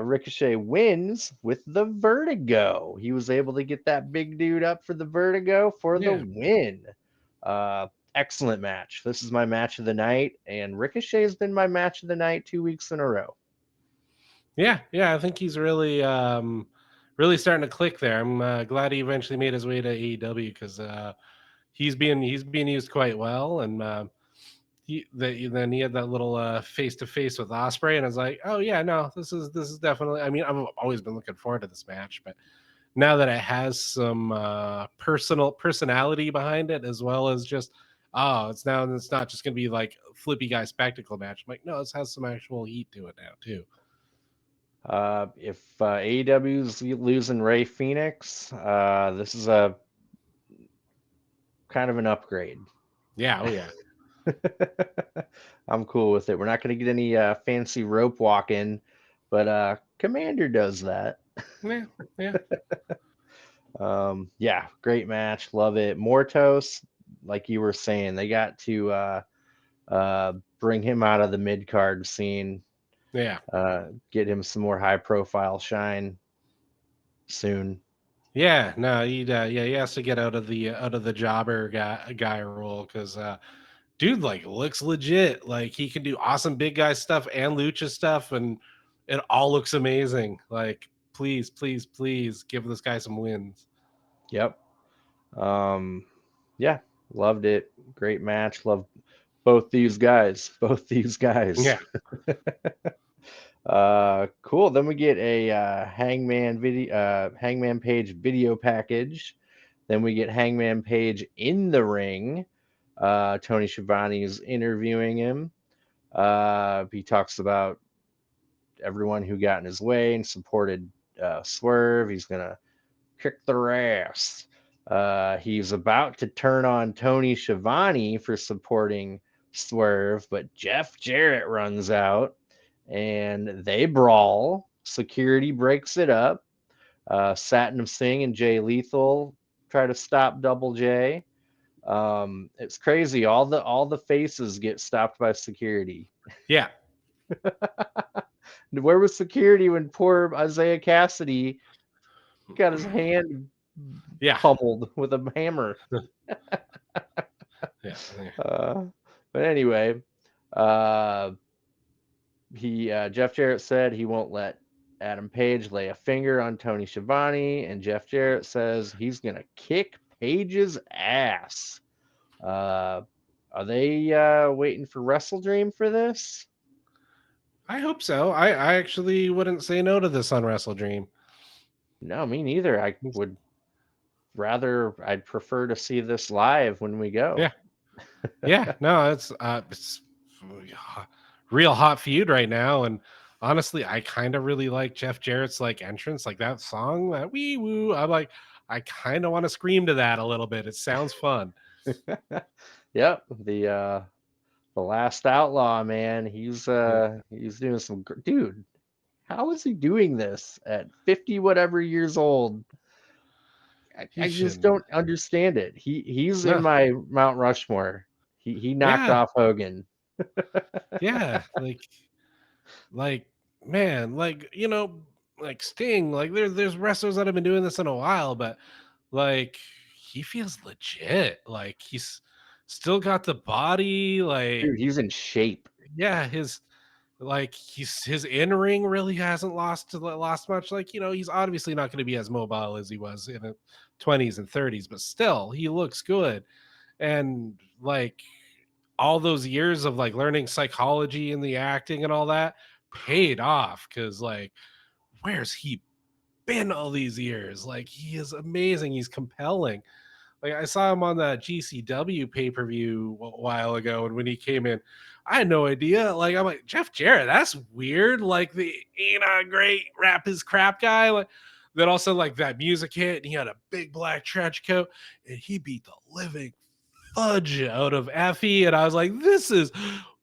Ricochet wins with the vertigo. He was able to get that big dude up for the vertigo for the Yeah, win. Excellent match. This is my match of the night, and Ricochet has been my match of the night 2 weeks in a row. yeah. I think he's really starting to click there. I'm glad he eventually made his way to AEW because he's being used quite well, and then he had that little face to face with Osprey, and I was like, oh yeah, no, this is definitely. I mean, I've always been looking forward to this match, but now that it has some personality behind it, as well as just it's not just gonna be like flippy guy spectacle match. I'm like, no, this has some actual heat to it now too. If AEW's losing Ray Phoenix, this is a kind of an upgrade. Yeah, oh yeah, I'm cool with it. We're not going to get any fancy rope walking, but Commander does that. yeah, yeah, Yeah, great match. Love it. Mortos, like you were saying, they got to bring him out of the mid card scene, yeah. get him some more high profile shine soon. Yeah, no, he has to get out of the jobber guy role because dude like looks legit. Like he can do awesome big guy stuff and lucha stuff, and it all looks amazing. Like please, please, please give this guy some wins. Yep. Um, yeah, loved it. Great match. Love both these guys. Both these guys. Yeah, Cool. Then we get a Hangman Page video package. Then we get Hangman Page in the ring. Tony Schiavone is interviewing him. He talks about everyone who got in his way and supported Swerve. He's gonna kick their ass. He's about to turn on Tony Schiavone for supporting Swerve, but Jeff Jarrett runs out and they brawl. Security breaks it up. Satnam Singh and Jay Lethal try to stop Double J. It's crazy. All the faces get stopped by security. yeah, Where was security when poor Isaiah Cassidy got his hand yeah, pummeled with a hammer? yeah, yeah. Uh, but anyway, uh, he Jeff Jarrett said he won't let Adam Page lay a finger on Tony Schiavone, and Jeff Jarrett says he's gonna kick Page's ass. Are they waiting for Wrestle Dream for this? I hope so. I actually wouldn't say no to this on Wrestle Dream. No, me neither. I'd prefer to see this live when we go. Yeah, yeah. No, it's real hot feud right now, and honestly, I kind of really like Jeff Jarrett's like entrance, like that song, that wee woo. I'm like, I kind of want to scream to that a little bit. It sounds fun. Yep, the last outlaw, man. Yeah, He's doing some dude. How is he doing this at 50 whatever years old? I he just shouldn't. don't understand it. He's in No, my Mount Rushmore. He knocked yeah, off Hogan. yeah. Like man, like like Sting. Like there's wrestlers that have been doing this in a while, but like he feels legit. Like he's still got the body. Like Dude, he's in shape. yeah, his in ring really hasn't lost much. Like he's obviously not going to be as mobile as he was in the 20s and 30s, but still he looks good. And like all those years of like learning psychology and the acting and all that paid off, because like where's he been all these years? Like he is amazing. He's compelling. Like I saw him on the GCW pay-per-view a while ago, and when he came in, I had no idea. Like I'm like, Jeff Jarrett, that's weird. Like the ain't a great rap his crap guy. Like then also like that music hit, and he had a big black trench coat, and he beat the living fudge out of Effie, and I was like, this is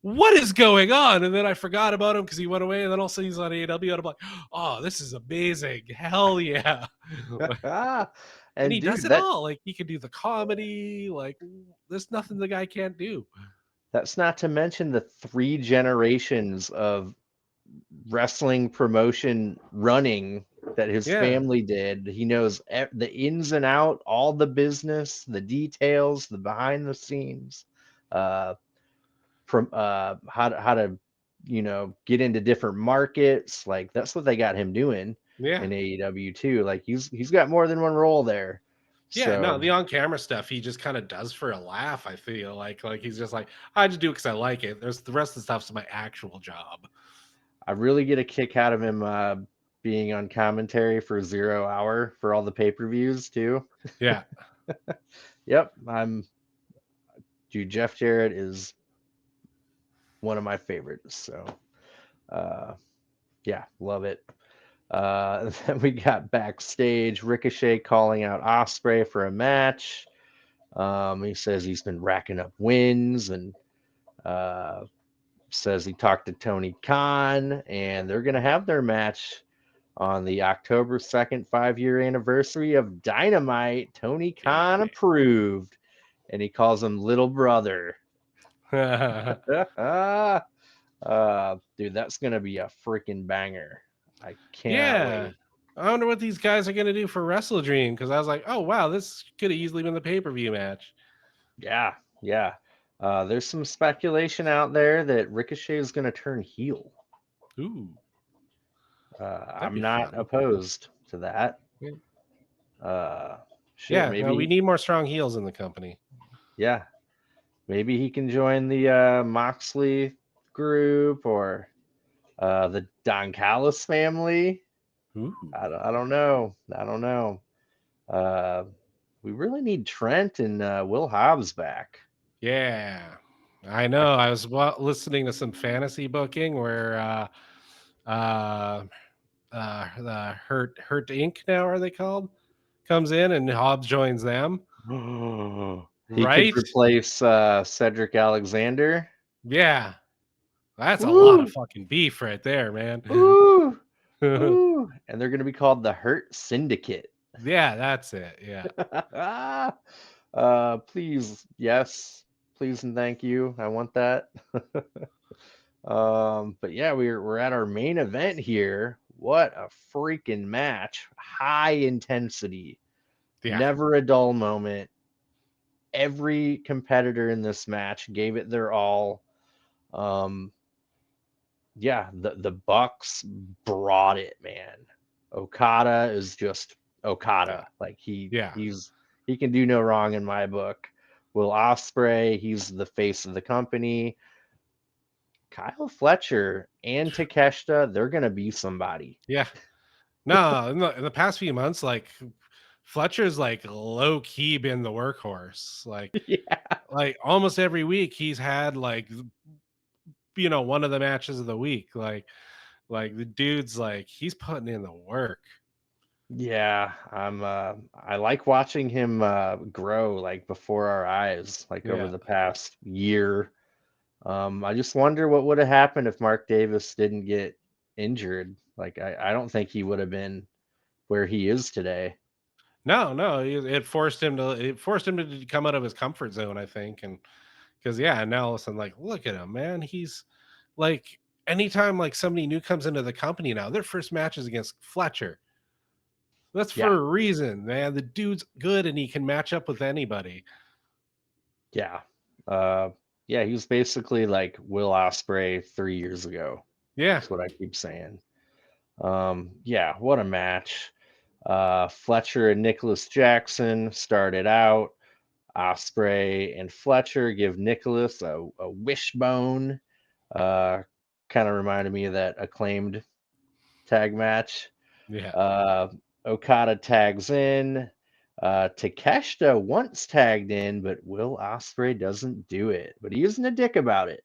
what is going on? And then I forgot about him because he went away, and then also he's on AEW, and I'm like, oh, this is amazing. Hell yeah. And And he does dude, it all. Like he can do the comedy. Like there's nothing the guy can't do. that's not to mention the 3 generations of wrestling promotion running that his Yeah. family did. He knows the ins and out, all the business, the details, the behind the scenes, from how to get into different markets. Like that's what they got him doing Yeah. in AEW too. Like he's got more than one role there. Yeah. No, So the on camera stuff he just kind of does for a laugh. I feel like he's just like, I just do it because I like it. There's the rest of the stuff's my actual job. I really get a kick out of him being on commentary for 0 Hour for all the pay-per-views too. Yeah. Yep, dude, Jeff Jarrett is one of my favorites. So yeah, love it. Then we got backstage Ricochet calling out Ospreay for a match. He says he's been racking up wins, and says he talked to Tony Khan, and they're gonna have their match on the October 2nd 5-year anniversary of Dynamite. Tony Khan Yeah. approved, and he calls him little brother. Dude, that's gonna be a freaking banger. I cannot Yeah. wait. I wonder what these guys are gonna do for Wrestle Dream, because I was like, oh wow, this could have easily been the pay-per-view match. Yeah, yeah. There's some speculation out there that Ricochet is gonna turn heel. Ooh, that'd I'm be not fun. opposed to that. Yeah. Uh, Shit, Yeah, no, we maybe. need more strong heels in the company. Yeah, maybe he can join the Moxley group, or the Don Callis family. Ooh. I don't know. I don't know. Uh, we really need Trent and Will Hobbs back. Yeah, I I, know. I was listening to some fantasy booking where uh, the Hurt Inc. now are they called comes in and Hobbs joins them. he could Right? replace Cedric Alexander. Yeah, that's a lot of Woo! fucking beef right there, man. Ooh! Ooh! And they're going to be called the Hurt Syndicate. Yeah, that's it. Yeah. Please, yes, please and thank you. I want that. But yeah, we're at our main event here. What a freaking match! High intensity, Yeah. never a dull moment. Every competitor in this match gave it their all. Um, yeah, the Bucks brought it, man. Okada is just Yeah. Okada. Like Yeah. he can do no wrong in my book. Will Ospreay, he's the face of the company. Kyle Fletcher and Takeshita, they're gonna be somebody. Yeah. No, in the past few months, like Fletcher's like low key been the workhorse. Yeah, Like almost every week he's had like one of the matches of the week. Like the dude's like he's putting in the work. yeah. I like watching him grow like before our eyes, like over Yeah. the past year. I just wonder what would have happened if Mark Davis didn't get injured. Like I don't think he would have been where he is today. No, no, it forced him to come out of his comfort zone, I think. And because yeah, now all of a sudden, like, look at him, man. He's like anytime like somebody new comes into the company now, their first match is against Fletcher. That's Yeah, for a reason, man. The dude's good and he can match up with anybody. yeah. Uh, yeah, he was basically like Will Ospreay 3 years ago. Yeah. That's what I keep saying. Yeah, what a match. Fletcher and Nicholas Jackson started out. Osprey and Fletcher give Nicholas a wishbone. Uh, kind of reminded me of that Acclaimed tag match. Yeah. Uh, Okada tags in. Takeshita once tagged in, but Will Ospreay doesn't do it. But he isn't a dick about it.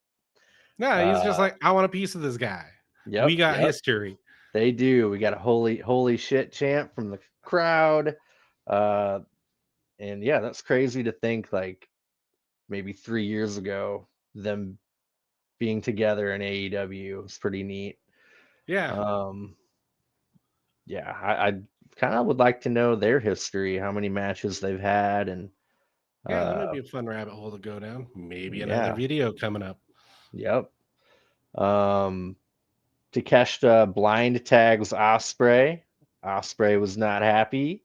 No, he's just Uh, like, I want a piece of this guy. We yep, got yep, history. they do. We got a holy shit chant from the crowd. Uh, and yeah, that's crazy to think like maybe 3 years ago, them being together in AEW was pretty neat. Yeah. Um, yeah, I kind of would like to know their history, how many matches they've had, and Yeah, that might uh, be a fun rabbit hole to go down. Maybe another yeah, video coming up. yep. Um, Takeshita blind tags Osprey. Osprey was not happy.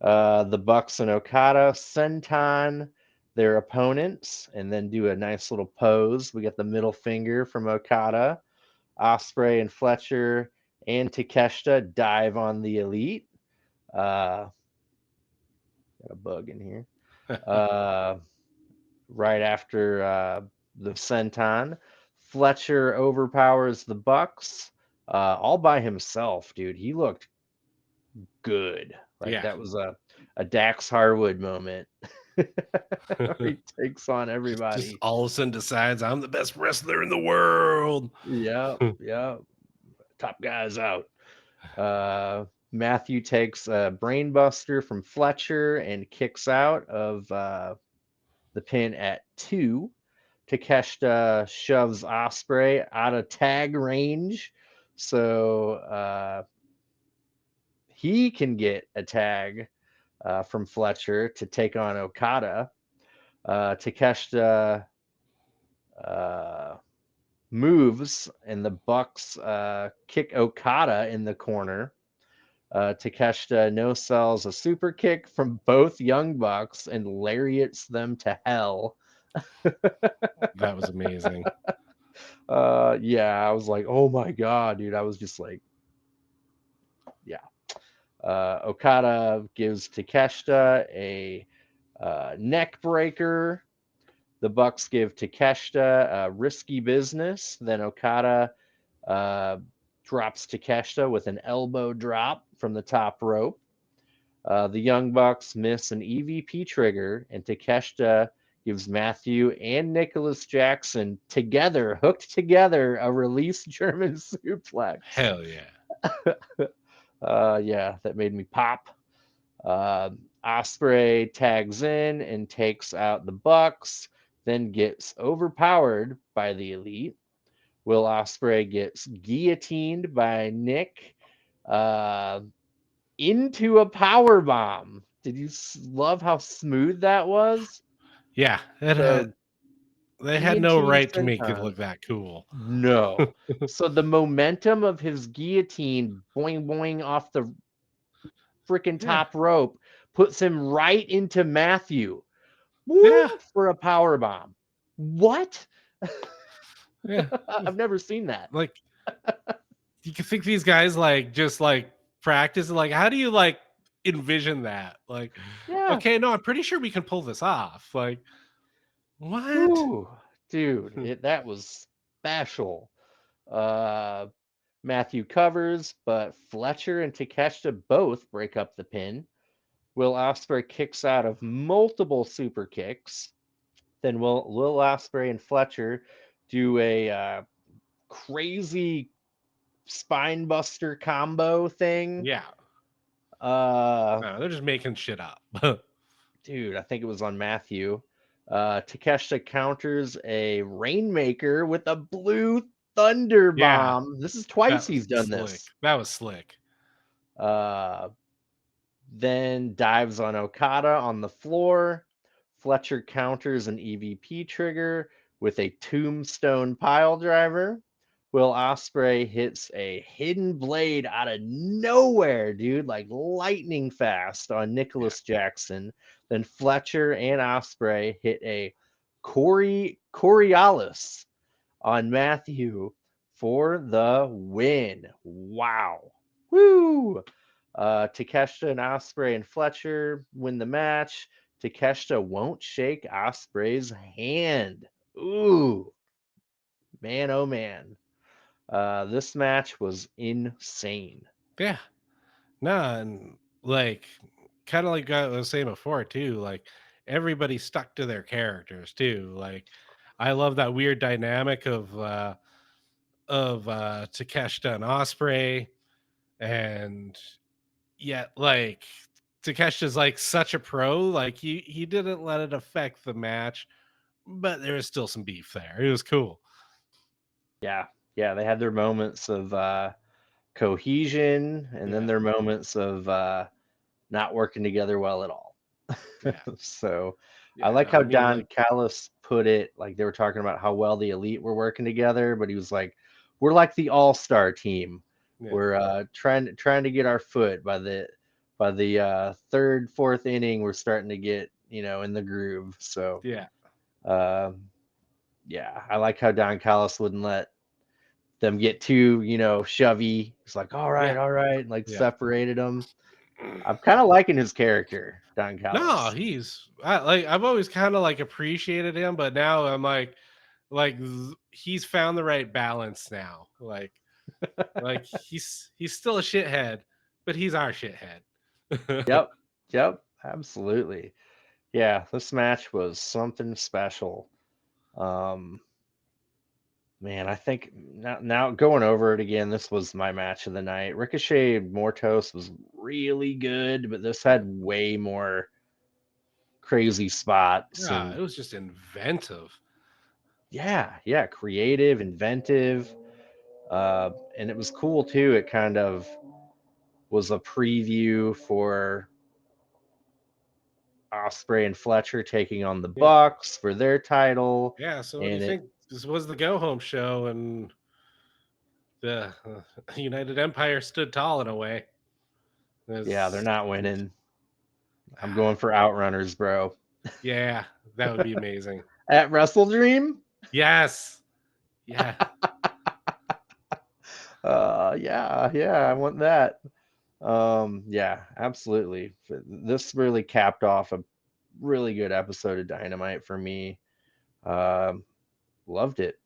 The Bucks and Okada senton their opponents and then do a nice little pose. We get the middle finger from Okada. Osprey and Fletcher and Takeshita dive on the Elite. Got a bug in here. Uh, right after the senton, Fletcher overpowers the Bucks all by himself, dude. He looked good. Like Yeah. that was a Dax Harwood moment. He takes on Just everybody. all of a sudden decides I'm the best wrestler in the world. Yep, yep. Top guys out. Matthew takes a brainbuster from Fletcher and kicks out of the pin at 2. Takeshita shoves Osprey out of tag range, so he can get a tag from Fletcher to take on Okada. Takeshita uh, moves, and the Bucks kick Okada in the corner. Takeshita no sells a super kick from both Young Bucks and lariats them to hell. That was amazing. Yeah, I was like, oh my god, dude. I was just like, yeah. Okada gives Takeshita a neck breaker. The Bucks give Takeshita risky business. Then Okada uh, drops Takeshita with an elbow drop from the top rope. The Young Bucks miss an EVP trigger, and Takeshita gives Matthew and Nicholas Jackson together, hooked together, a release German suplex. Hell yeah. Yeah, that made me pop. Uh, Osprey tags in and takes out the Bucks, then gets overpowered by the Elite. Will Osprey gets guillotined by Nick into a power bomb. Did you love how smooth that was? Yeah. So They had no guillotine right to make it senton. look that cool. No. So the momentum of his guillotine boing boing off the freaking Yeah. top rope puts him right into Matthew. Woo, Yeah. for a power bomb. What? Yeah. I've never seen that. Like, you can think these guys like just like practice. Like, how do you like envision that? Like, Yeah. okay, no, I'm pretty sure we can pull this off. Like, what? Woo, dude, that was special. Uh, Matthew covers, but Fletcher and Takeshita both break up the pin. Will Ospreay kicks out of multiple super kicks. Then Will Ospreay and Fletcher do a crazy spine buster combo thing. Yeah. Uh, No, they're just making shit up. dude, I think it was on Matthew. Takeshita counters a Rainmaker with a blue thunder Yeah. bomb. This is twice That was he's done slick. this. That was slick. Uh, then dives on Okada on the floor. Fletcher counters an EVP trigger with a tombstone pile driver. Will Ospreay hits a hidden blade out of nowhere, dude, like lightning fast on Yeah. Nicholas Jackson. Then Fletcher and Ospreay hit a Coriolis on Matthew for the win. Wow. Woo! Takeshita and Ospreay and Fletcher win the match. Takeshita won't shake Ospreay's hand. Ooh, man, oh man. This match was insane. Yeah. Nah, and like kind of like I was saying before too, like everybody stuck to their characters too. Like I love that weird dynamic of Takeshita and Osprey, and yet like Takeshita's like such a pro, like he didn't let it affect the match, but there was still some beef there. It was cool. Yeah, yeah, they had their moments of cohesion, and then Yeah, their moments of not working together well at all. yeah, So I yeah. like No, how I mean Don like Callis put it. Like they were talking about how well the Elite were working together, but he was like, "We're like the All-Star team. yeah, We're trying to get our foot by the third, fourth inning. We're starting to get in the groove." So yeah, um, yeah, I like how Don Callis wouldn't let them get too shovey. He's like, yeah, all right, like yeah. separated them. I'm kind of liking his character, Don No, Callis. I've always kind of like appreciated him, but now I'm like he's found the right balance now. Like he's still a shithead, but he's our shithead. Yep, yep, absolutely. Yeah, this match was something special. Um, Man, I think now going over it again, this was my match of the night. Ricochet Mortos was really good, but this Yeah. had way more crazy spots Yeah, and it was just inventive. yeah, creative, inventive. And it was cool too. It kind of was a preview for Osprey and Fletcher taking on the Yeah. Bucks for their title, Yeah, so what do you and it think? This was the go home show, and the United Empire stood tall in a way. yeah, they're There's, not winning. I'm going for Outrunners, bro. yeah, that would be amazing. At Wrestle Dream? Yes. Yeah. Yeah, I want that. Yeah, absolutely. This really capped off a really good episode of Dynamite for me. Um, Loved it.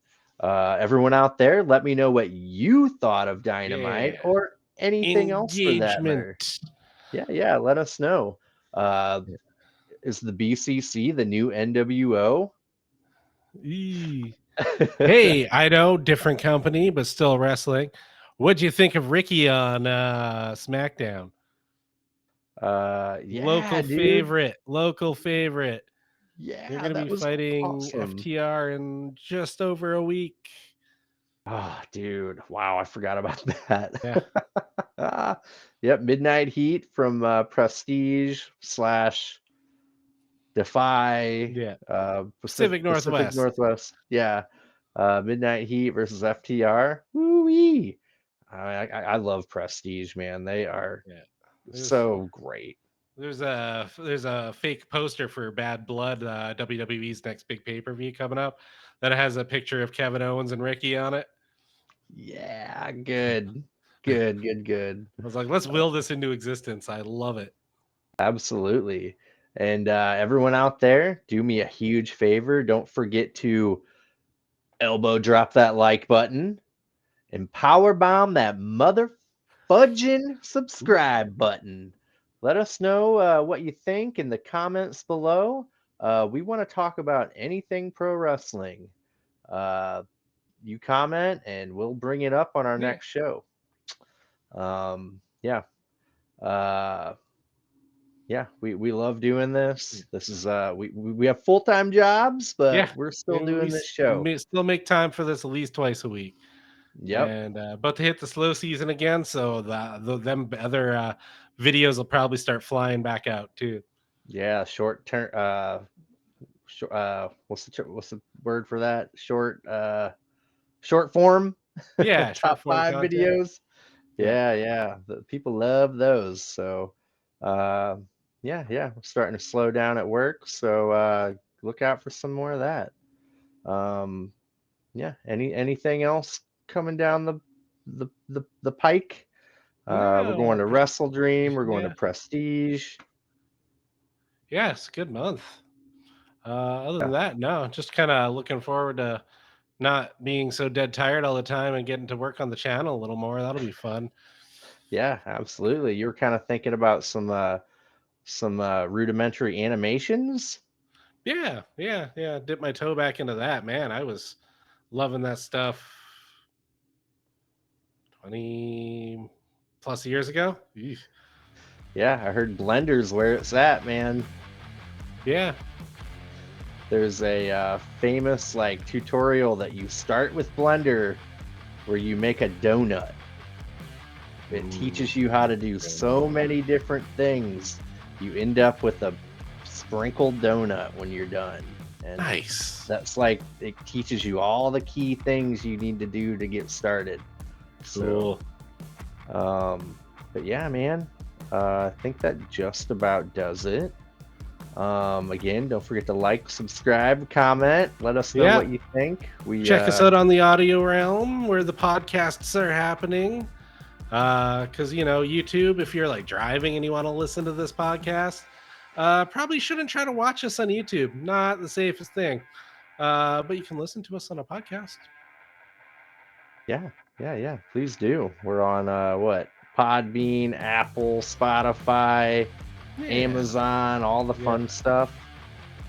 Everyone out there, let me know what you thought of Dynamite Yeah. or anything else for that matter. Engagement. Yeah, let us know. Uh, is the BCC the new NWO? Eee. Hey, I know, different company, but still wrestling. What'd you think of Ricky on SmackDown? Yeah, dude. Local favorite. They're Yeah, gonna that be was fighting awesome. FTR in just over a week. Oh, dude. Wow, I forgot about that. Yeah, Yep, Midnight Heat from Prestige slash Defy yeah. Pacific Pacific Northwest. Northwest. Yeah. Midnight Heat versus FTR. Woo-wee. I love Prestige, man. They are Yeah. There's so great. there's a fake poster for Bad Blood, WWE's next big pay-per-view coming up, that has a picture of Kevin Owens and Ricky on it. Yeah, I good. Good, good, good. was like, let's will this into existence. I love it. Absolutely. And everyone out there, do me a huge favor. Don't forget to elbow drop that like button and power bomb that mother fudging subscribe button. Let us know what you think in the comments below. We want to talk about anything pro wrestling. Uh, you comment and we'll bring it up on our Yeah, next show. Yeah. Uh, yeah, we love doing yeah, this. This is we have full-time jobs, yeah. but we're still And we doing this show. still make time for this at least twice a week. Yep. And about to hit the slow season again, so them other videos will probably start flying back out too. Yeah, short term what's the word for that? Short form Yeah, short top form 5 content. videos. Yeah, Yeah. The people love those. So uh yeah, we're starting to slow down at work, so look out for some more of that. Um yeah, anything else coming down the pike? We're going no, to Wrestle Dream, we're going to yeah, Prestige. Yes, good month. Other than that, no, just kind of looking forward to not being so dead tired all the time and getting to work on the channel a little more. That'll be fun. Yeah, absolutely. You were kind of thinking about some rudimentary animations. Yeah. Dip my toe back into that, man. I was loving that stuff 20 plus years ago. Eesh. Yeah, I heard Blender's where it's at, man. Yeah. There's a famous like tutorial that you start with Blender where you make a donut. It teaches you how to do so many different things. You end up with a sprinkled donut when you're done. And Nice. that's like, it teaches you all the key things you need to do to get started. Cool. But yeah, man, I think that just about does it. Again, don't forget to like, subscribe, comment, let us know Yeah. what you think. Check us out on the audio realm where the podcasts are happening. Because YouTube, if you're like driving and you want to listen to this podcast, probably shouldn't try to watch us on YouTube. Not the safest thing. But you can listen to us on a podcast. Yeah, please do. We're on what? Podbean, Apple, Spotify, Yeah. Amazon, all the fun stuff.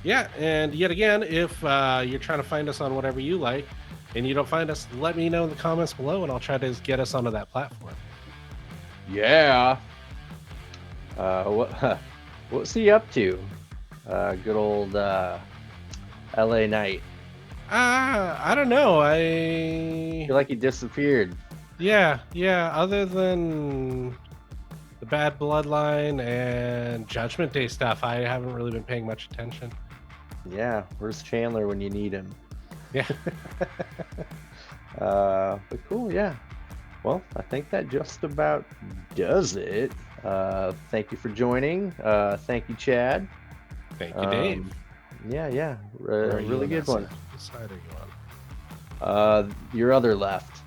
Yeah, and yet again, if you're trying to find us on whatever you like and you don't find us, let me know in the comments below and I'll try to get us onto that platform. Yeah. What's he up to? Good old LA Knight. I don't know. I feel like he disappeared. Yeah. Other than the Bad Bloodline and Judgment Day stuff, I haven't really been paying much attention. Yeah, where's Chandler when you need him? Yeah. But cool, yeah. Well, I think that just about does it. Thank you for joining. Thank you, Chad. Thank you, Dave. Yeah. Really good one. What side are you on? Your other left.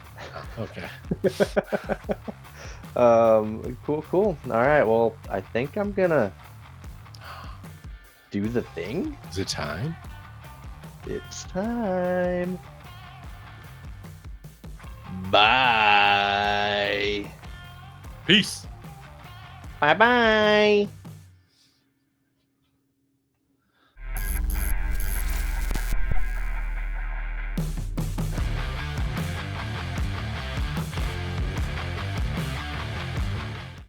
Okay. Cool. All right. Well, I think I'm gonna do the thing. Is it time? It's time. Bye. Peace. Bye.